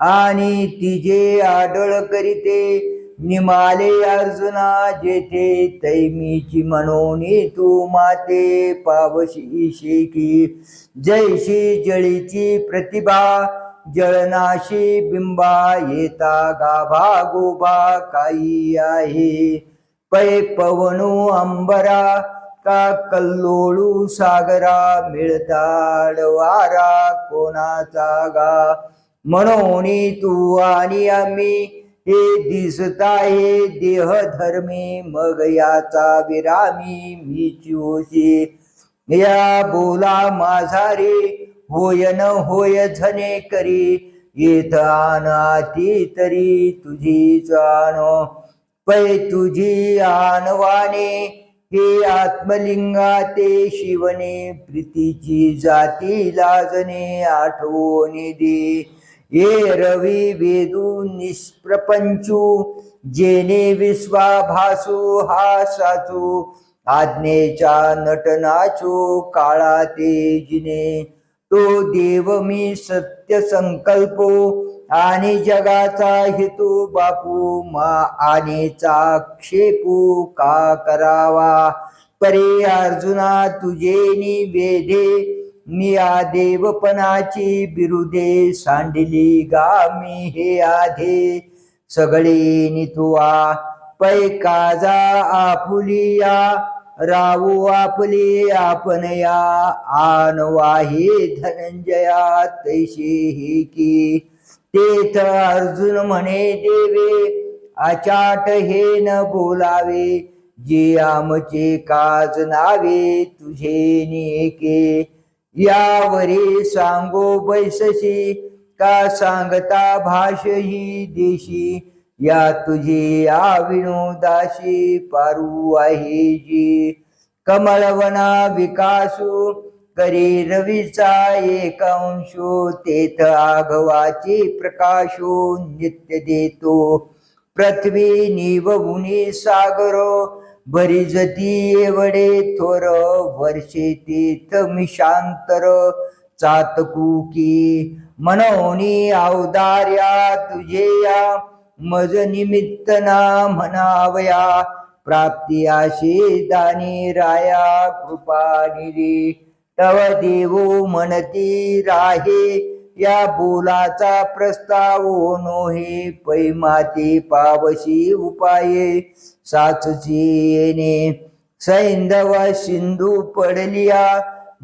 आणि तिजे आडळ करीते निमाले अर्जुना जेथे तैमीची मनोनी तू माते पावशी शेकी जैशी जळीची प्रतिभा जळनाशी बिंबा येता गाभा गोबा काही आहे. पै पवनो अंबरा का कल्लोळू सागरा मिळताड वारा कोणाचा गा. म्हणून तू आणि आम्ही हे दिसत आहे देह धर्मी मग याचा विरामी मीची होशी. या बोला माझा रे होय न होय झने करी येथ आन आती तरी तुझीच आण. पै तुझी आणवाने हे आत्मलिंगा ते शिवने प्रीतीची जाती लाजने आठवणे दे. ये रवी वेदू निष्प्रपंचू जेने विश्वाभासू हा साचू आज्ञेच्या नटनाचो काळा तेजिने. तो देव मी सत्य संकल्पो आणि जगाचा हेतू बापू मा आणेचा क्षेपू का करावा. परे अर्जुना तुझे निवेदे मी देवपणाची बिरुदे सांडिली गा मी हे आधे सगळे नितुआ. पै काजा आपुलिया रावू आपले आपण या आणवाहे धनंजया तैसे हे की. तेथ अर्जुन म्हणे देवे आचाट हे न बोलावे जे आमचे काज नावे तुझे नेके. यावरी सांगो बैसशी का सांगता भाष ही देशी. या तुझी या विनोदाशी पारू आहे जी. कमळवना विकासू करी रवीचा एक अंशो तेथ आघवाची प्रकाशो नित्य देतो. पृथ्वी निवुनी सागर भरिजती एवढे थोर वर्षे तीर्थ मिशांतर चातकुकी. म्हणून अवदार्या तुझे या मज निमित्त ना म्हणावया प्राप्ती आशे दानी राया कृपानिधी. तव देवो म्हणती राहे या बोलाचा प्रस्तावो नोहे. पै माते पावशी उपाये साचची येणे. सैंधव सिंधू पडलिया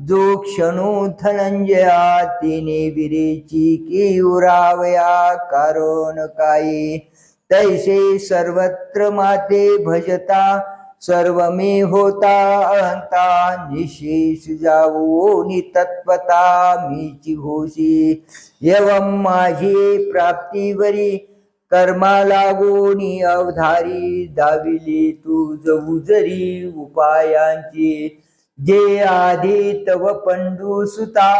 जो क्षणू धनंजया तिने विरेची की उरावया कारण काही. तैसे सर्वत्र माते भजता सर्व मी होता अहंता निशेष जावो नितत्वता मीची होशी. एवं माझी प्राप्तीवरी कर्मा लागोनी अवधारी दाविली तुझ उजरी उपायांची. जे आधी तव पंडू सुता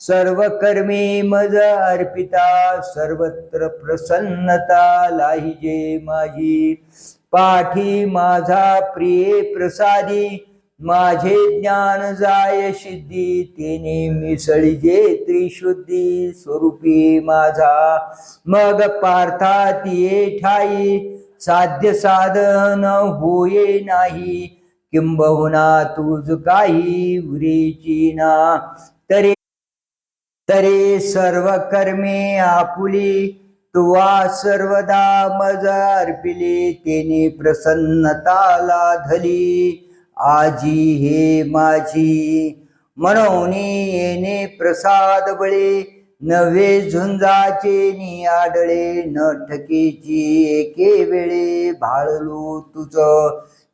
सर्व कर्मे मज अर्पिता सर्वत्र प्रसन्नता लाहिजे माझी. पाठी माझा प्रिय प्रसादी माझे ज्ञान जाय सिद्धी तेने मिसळीजे त्रिशुद्धी स्वरूपी माझा. मग पार्था तिये ठाई साध्य साधन होये नाही किंबहुना तुझ काही उरेची ना. तरे सर्व कर्मे आपुली तुवा सर्वदा मज अर्पिले तेने प्रसन्नता लाधली आजी हे माझी. म्हणून येणे प्रसाद बळे नवे झुंजाचे नि आडळे न ठकेची एके वेळे भाळलो तुझ.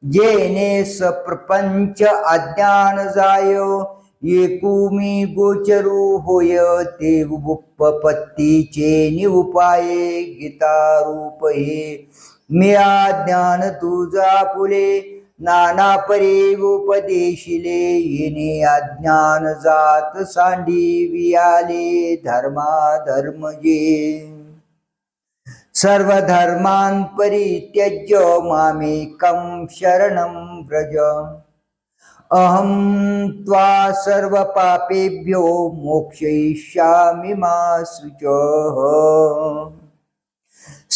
जेने सप्रपंच अज्ञान जाय एकूमी गोचरू होय ते उपपत्तीचे नि उपाये गीता रूप हे. मी ज्ञान तुझा फुले नाना परे उपदेशिले येणे अज्ञान जात सांडी वियाले धर्मा धर्म जे. सर्व धर्मान परित्यज्य मामेकं शरणं व्रज. अहं त्वा सर्व पापेभ्यो मोक्षयिष्यामि मा शुचः.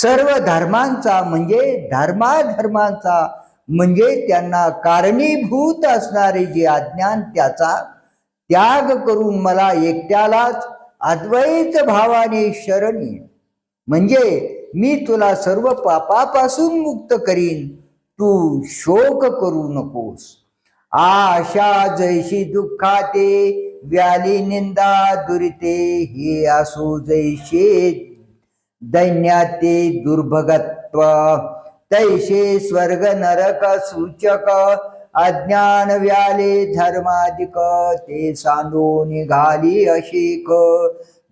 सर्व धर्मांचा म्हणजे धर्माधर्मांचा म्हणजे त्यांना कारणीभूत असणारे जे अज्ञान त्याचा त्याग करून मला एकट्यालाच अद्वैत भावाने शरणी, म्हणजे मी तुला सर्व पापापासून मुक्त करीन. तू शोक करू नकोस. आशा जैशी दुःखाते, व्याली निंदा दुरिते, हे असो जैसे दैन्याते दुर्भगत्व, तैसे स्वर्ग नरक सूचक, अज्ञान व्याले धर्माधिक, ते सांडो निघाली अशिक,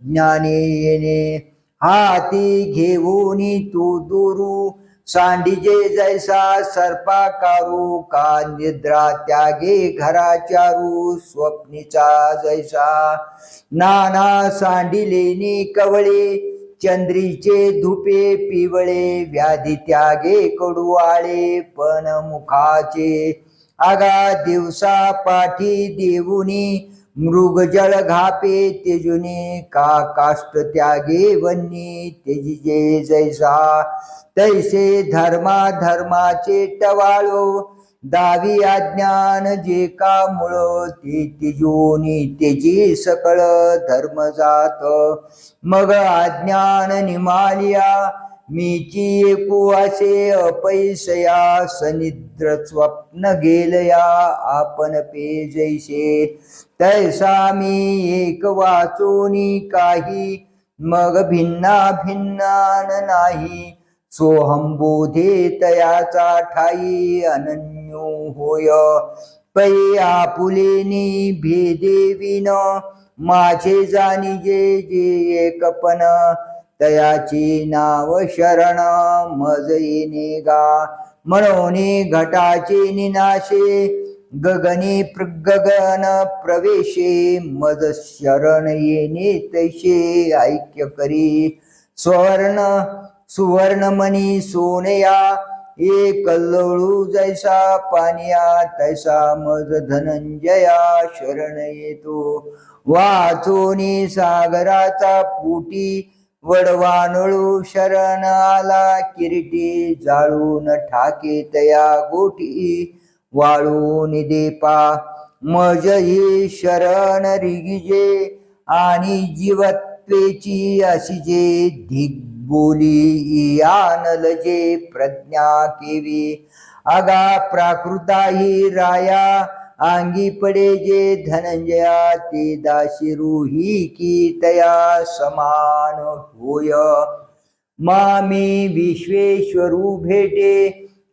ज्ञानी येणे हाती घेऊनी तू दुरू, सांडिजे जैसा सर्पाकारू, का निद्रा त्यागे घराचारू, स्वप्नीचा जैसा नाना सांडिलेनी कवळे, चंद्रीचे धुपे पिवळे, व्याधी त्यागे कडू आळे, पण मुखाचे आगा दिवसा पाठी देऊनी, मृगजळ घापे तेजुनी, का काष्ट त्यागे वन्नी, तेजिजे जैसा तैसे धर्मा धर्माचे टवाळो, दावी अज्ञान जे का मुळ, ते तेजोनी तेजी सकळ धर्म जात, मग अज्ञान निमालिया, मीची एकू असे अपैसया, सनिद्र स्वप्न गेलया, आपण पे जैसे तैसा मी एक वाचोनी काही, मग भिन्ना भिन्नान नाही, सोहंबोधे तयाचा ठाई, अनन्यो होय पै आपुलेनी भेदेविन, माझे जाणीजे जे एकपण, तयाची नाव शरण मज येणे गा, म्हणून घटाचे निनाशे, गगनी गगन प्रवेशे, मज शरण येणे तैसे ऐक्य करी, स्वर्ण सुवर्णमणी सोनया, एक कल्लोळू जैसा पानिया, तैसा मज धनंजया शरण येतो, वाचोनी सागराचा पोटी, वडवानळू शरण आला किरीटी, जाळून ठाके तया गोटी, वाळून देपा मज ही शरण रिगिजे, आणि जीवत्वेची असिजे, दिग्बोली यानलजे प्रज्ञा केवी, आगा प्राकृताही राया, अंगी पडे जे धनंजया, ते दाशिरूही की तया समान होय, मामी विश्वेश्वरू भेटे,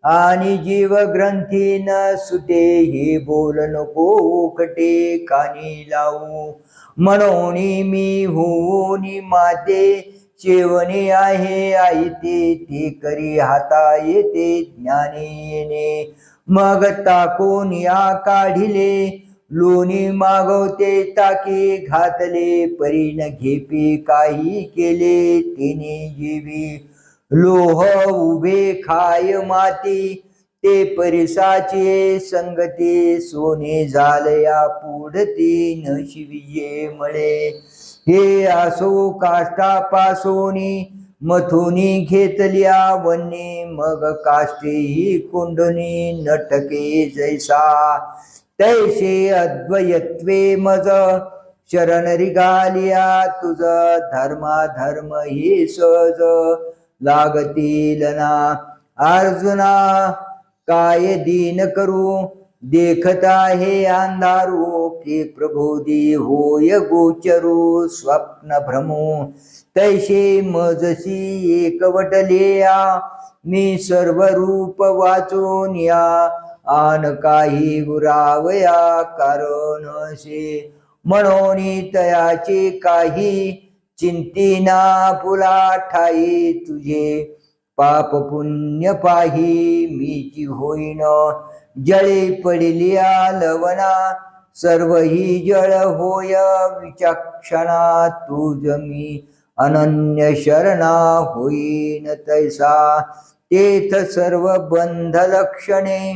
आणि जीव ग्रंथी न सुटे, हे बोल नको कटे कानी लावू, म्हणून मी होऊनी माते, शेवणे आहे आईते, ते करी हाता येते ज्ञानी येणे, मग टाकून या काढिले, लोणी मागवते ताकी घातले, परीन घेपे काही केले, तिने जीवी लोह उभे खाय माती, ते परिसाचे संगती, सोने झालया पुढती न शिविजे मळे, हे असो काष्टापासोनी, मथुनी घेतल्या वन्नी, मग काष्टी कुंडनी नटके जैसा, तैसे अद्वयत्वे मज शरण रिगालिया, तुझ धर्म हे सहज लागतील ना, अर्जुना काय दीन करू, देखता हे अंधारू, की प्रबोधी होय गोचरू, स्वप्न भ्रमू तैसे मजसी एकवटलेया, मी सर्व रूप वाचून या, आन काही गुरावया कारण असे, म्हणून तयाचे काही चिंतिना पुला ठाई, तुझे पाप पुण्य पाही मीची होईन, जळे पडिलिया लवना, सर्व ही जळ होय विचक्षणा, तुझ मी अनन्य शरणा होईन तैसा, तेथ सर्व बंध लक्षणे,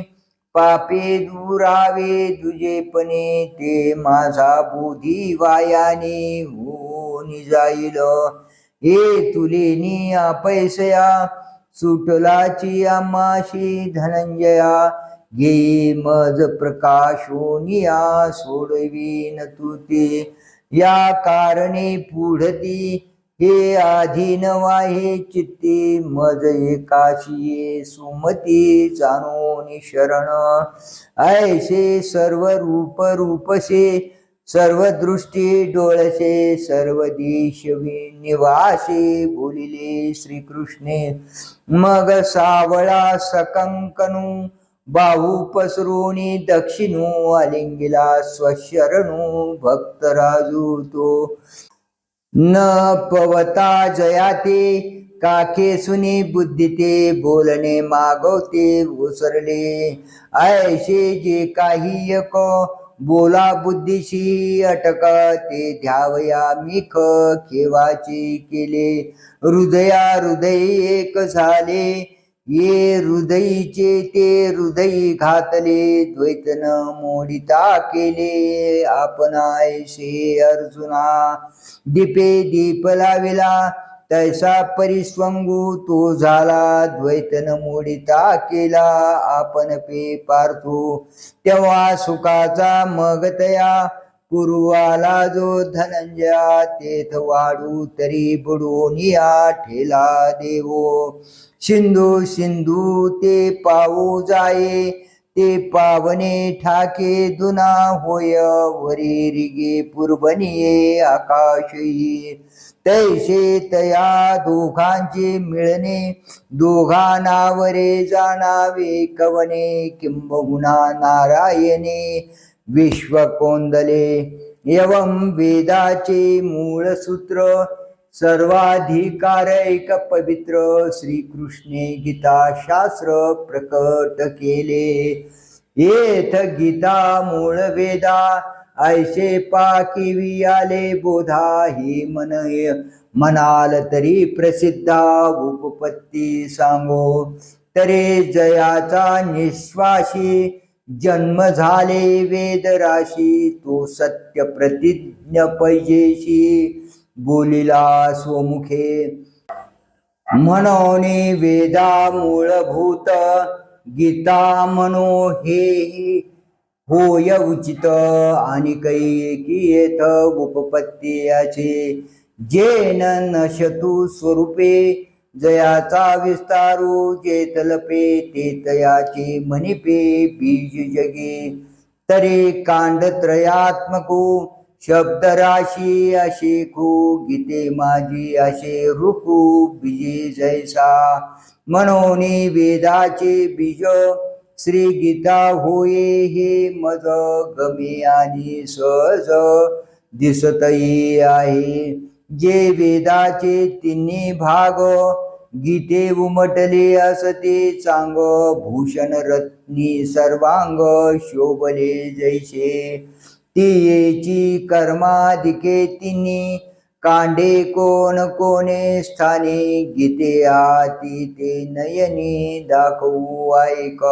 पापे दुरावे तुझेपणे, ते माझा बुधी वायाने होऊन जाईल, हे तुलेनी अपैसया, सुटलाची आमाशी धनंजया, घे मज प्रकाशोनिया, सोडवीन तू ते या कारणे पुढती हे आधीन वाहे चित्ते मज एकाशिये सुमती जाणोनी शरण ऐसे सर्व रूप रूपसे सर्व दृष्टी डोळसे सर्व देश निवासे बोलिले श्रीकृष्णे मग सावळा सकंकनु बाहू पसरुनी दक्षिणू आलिंगिला स्वशरणू भक्तराजू तो न पवता जयाते काके सुनी बुद्धीते बोलणे मागवते उसरले ऐसे जे काही एक बोला बुद्धीशी अटक ते ध्यावया मिख केवाचे केले हृदया हृदय एक झाले ये हृदयीचे ते हृदयी घातले द्वैतन मोडिता केले आपण ऐसे अर्जुना दीपे दीप लाविला तैसा परिस्वंगू तो झाला द्वैतन मोडिता केला आपण पे पार्थो तेव्हा सुखाचा मग तया पूर्वाला जो धनंजया तेथ वाढू तरी बुडून या ठेला देवो सिंधू सिंधू ते पावू जाये ते पावने ठाके दुना होय वरी रिगे पूर्वनिये आकाशई तैसे तया दोघांचे मिळणे दोघांनावरे जाणावे कवने किंबहुना नारायणे विश्वकोंदले एवं वेदाचे मूळ सूत्र सर्वाधिकार एक पवित्र श्रीकृष्णे गीता शास्त्र प्रकट केले येथ गीता मूळ वेदा ऐसे पाकिवी आले बोधा हे मनय म्हणाल तरी प्रसिद्धा उपपत्ती सांगो तरे जयाचा निश्वासी जन्म झाले वेद राशी तो सत्य प्रतिज्ञ पैजेशी बोलिला स्वमुखे म्हणून वेदा मूलभूत गीता मनो हे होय उचित आणि कैकी येथ उपपत्ती याचे जेन नशतु स्वरूपे जयाचा विस्तारू जे तलपे ते तयाचे मनिपे बीज जगे तरे कांडत्रयात्मको शब्दराशी असे खू गीते माझी असे रुकू बीजे जैसा म्हणून वेदाचे बीज श्री गीता होये हे मज गमे आणि सहज दिसतही आहे जे वेदाचे तिन्ही भाग गीते उमटले असते चांग भूषण रत्नी सर्वांग शोभले जैसे तियेची कर्माधिके तिन्ही कांडे कोण कोणे स्थाने गीते आती ते नयनी दाखवू ऐक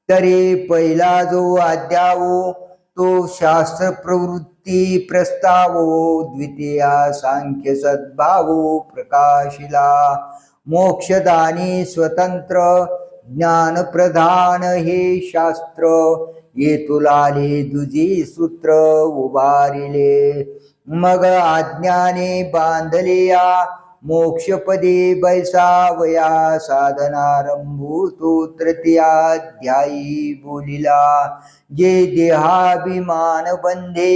तरी पहिला जो अध्यावो तो शास्त्र प्रवृत्ती प्रस्तावो द्वितीया सांख्य सद्भावो प्रकाशिला मोक्षदानी स्वतंत्र ज्ञान प्रधान हे शास्त्र ये तुलाले दुजी सूत्र उभारिले मग आज्ञाने बांधलिया मोक्षपदे बैसावया साधनारंभू तो तृतीयाध्यायी बोलिला जे देहाभिमान बंधे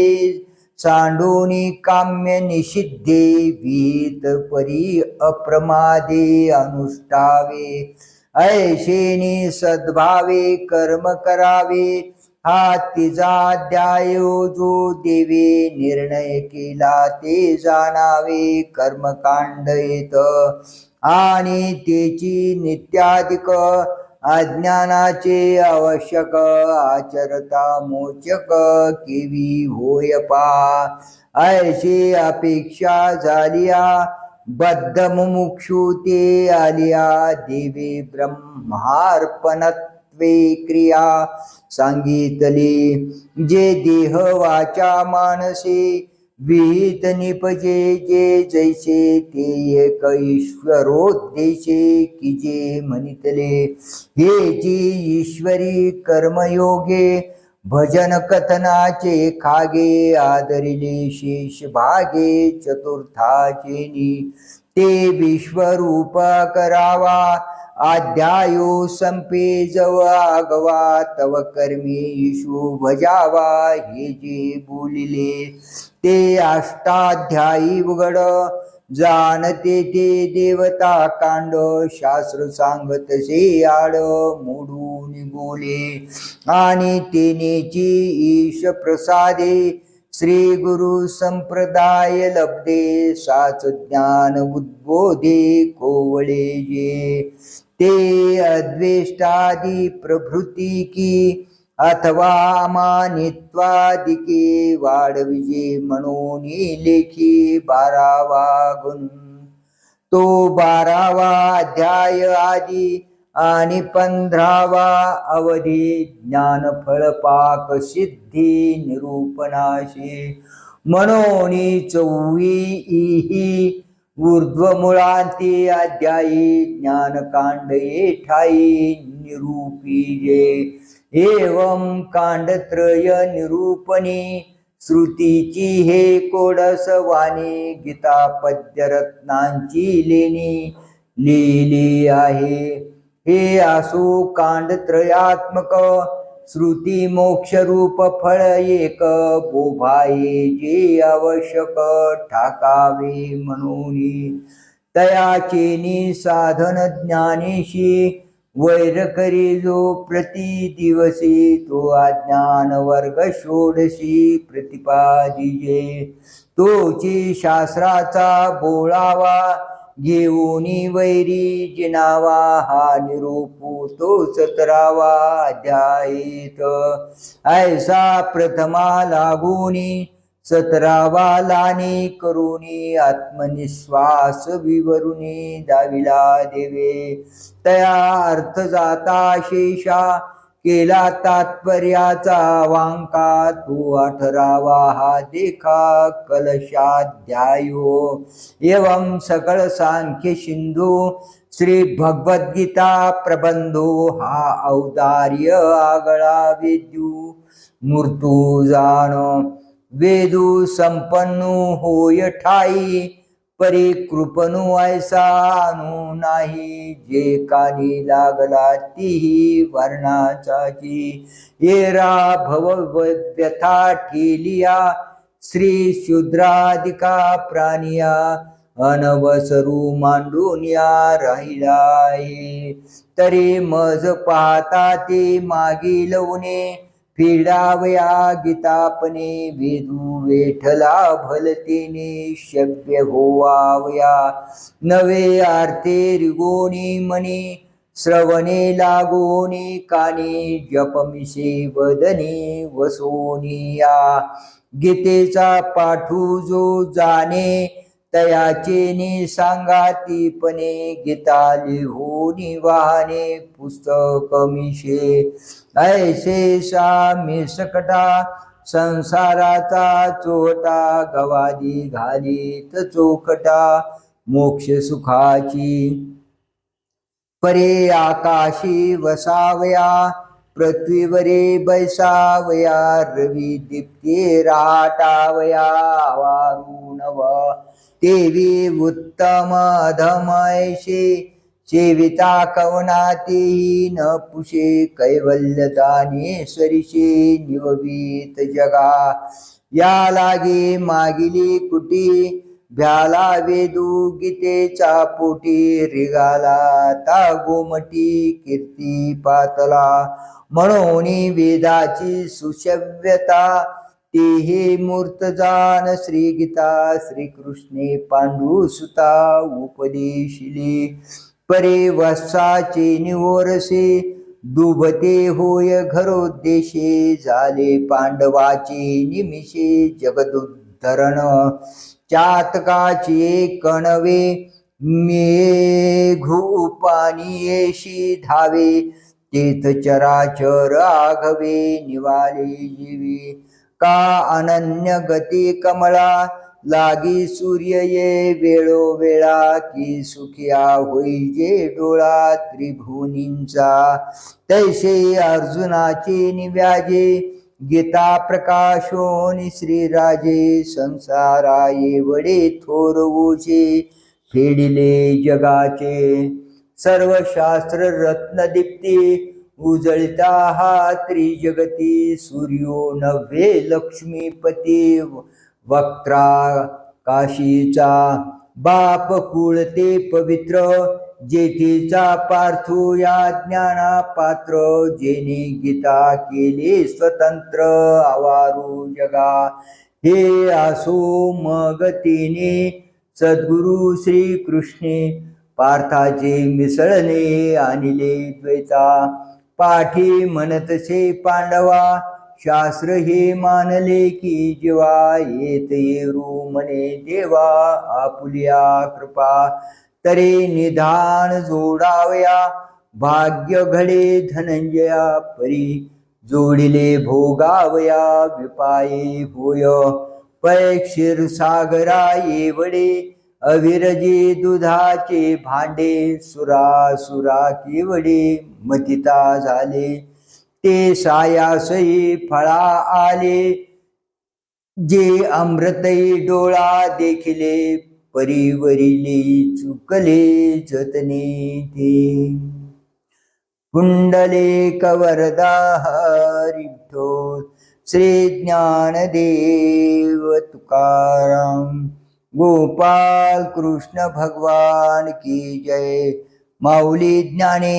सांडोनी काम्य निषिद्धे विहित परी अप्रमादे अनुष्ठावे ऐशेनी सद्भावे कर्म करावे हा तिचा अध्याय जो देवे निर्णय केला ते जाणावे कर्मकांड येत आणि त्याची नित्याधिक अज्ञानाचे आवश्यक आचरता मोचक केवी होय पा ऐशी अपेक्षा झालिया बद्ध मुमुक्षु ते आलिया देवी ब्रह्मार्पणत्वे क्रिया सांगितली जे देह वाचा मानसे विहित निपजे जे जैसे ते एक ईश्वरोद्देशे की जे म्हणितले हे जी ईश्वरी कर्मयोगे भजन कथनाचे खागे आदरिले शेष भागे चतुर्थाचेनी ते विश्वरूप करावा अध्यायो संपे जव आगवा तव कर्मी येशू भजावा हे जे बोलिले ते अष्टाध्यायी उघड जाणते ते देवता कांड शास्त्र सांगतसे आड मोडून बोले आणि तेनेची ईश प्रसादे श्री गुरु संप्रदाय लब्धे साच ज्ञान उद्बोधे कोवळे जे ते अद्वेष्टादि प्रभृती की अथवा मानित्वादिके वाढविजे म्हणून लेखी 12वा गुण तो 12वा अध्याय आदी आणि 15वा अवधी ज्ञानफळ पाक सिद्धी निरूपणाशी म्हणून 24 ऊर्ध्वमुळांती अध्यायी ज्ञानकांड ठाई निरूपीजे एवं कांडत्रय निरूपणी श्रुतीची हे कोडस वाणी गीता पद्यरत्नांची लेणी लिहिली आहे हे असो कांडत्रयात्मक श्रुती मोक्ष रूप फळ एक बोभाये जे आवश्यक ठाकावे म्हणून तयाचेनी साधन ज्ञानेशी वैर करी जो प्रति दिवसी तो अज्ञान वर्ग षोडशी प्रतिपादिजे तोची शास्त्राचा बोळावा घेऊनी वैरी जिनावा हा निरूपू तो 17वा अध्यायित ऐसा प्रथमा लागूनी 17वा लानी करुनी आत्मनिश्वास विवरुनी दाविला देवे तया अर्थ जाता शेषा केला तात्पर्याचा वांका तो 18वा हा देखा कलशाध्यायो एवं सकळ सांख्य सिंधू श्री भगवद्गीता प्रबंधो हा औदार्य आगळा वेद्यू मूर्तू जाण वेदू संपन्नू होय ठाई परिकृपणू ऐसा अनु नाही जे कानी लागला तीही वर्णाचाची येरा भव व्यथा ठेलिया श्री शूद्रादिका प्राणिया अनवसरू मांडूनिया राहिला आहे तरी मज पाहता ते मागील उने फिडावया गीतापणे वेदू वेठला भलतेने शव्य होवावया नवे आर्ते रिगोनी मनी श्रवणे लागोनी कानी जपमिसे वदने वसोनिया गीतेचा पाठू जो जाणे तयाचेने सांगातीपणे गीता लिहूनी वाहने पुस्तकमिशे ऐसे सामी सकटा संसाराचा चोटा गवादी घालीत चोखटा मोक्ष सुखाची परे आकाशी वसावया पृथ्वीवरे बैसावया रवी दीप्ते राटावया वारुणव तेवी उत्तम अधमयशे सेविता कवनातेही न पुषे कैवल्यदाने सरिषे निववीत जगा या लागे मागिली कुटी भ्याला वेदू गीतेचा पोटी रिगाला ता गोमटी कीर्ती पातला म्हणून वेदाची सुशव्यता तेहे मूर्त जान श्री गीता श्रीकृष्णे पांडुसुता उपदेशिले परे वत्साचे निवरसे दुभते होय घरोद्देशे झाले पांडवाचे निमिषे जगदुद्धरण चातकाचे कणवे मेघू पाणीयेशी धावे तेथ चराचर आघवे निवाले जीवी का अनन्य गती कमळा लागी सूर्य ये वेळोवेळा की सुखिया होईजे डोळा त्रिभुनींचा तैसे अर्जुनाचे निव्याजे गीता प्रकाशोनी श्रीराजे संसारा एवढे थोर ऊचे फेडिले जगाचे सर्व शास्त्र रत्नदीप्ती उजळता हा त्रिजगती सूर्यो नव्हे लक्ष्मीपती वक्त्रा काशीचा बाप कुळ ते पवित्र जेठीचा पार्थो या ज्ञाना पात्र जेने गीता केले स्वतंत्र आवारू जगा हे असो मग तिने सद्गुरु श्री कृष्णे पार्थाचे मिसळणे आणले द्वैता पाठी म्हणतसे पांडवा शास्त्र हे मानले की जीवा येत येरू म्हणे देवा आपुल्या कृपा तरे निधान जोडावया भाग्य घडे धनंजया परी जोडिले भोगावया विपाये होय पै क्षीरसागरा एवढे अविरजे दुधाचे भांडे सुरा केवडे मतिता झाले ते सायासई फळा आले जे अमृतई डोळा देखिले परिवरिले चुकले जतने ते कुंडले कवरदा हरिभो श्री ज्ञानदेव तुकाराम गोपाल कृष्ण भगवान की जय माऊली ज्ञाने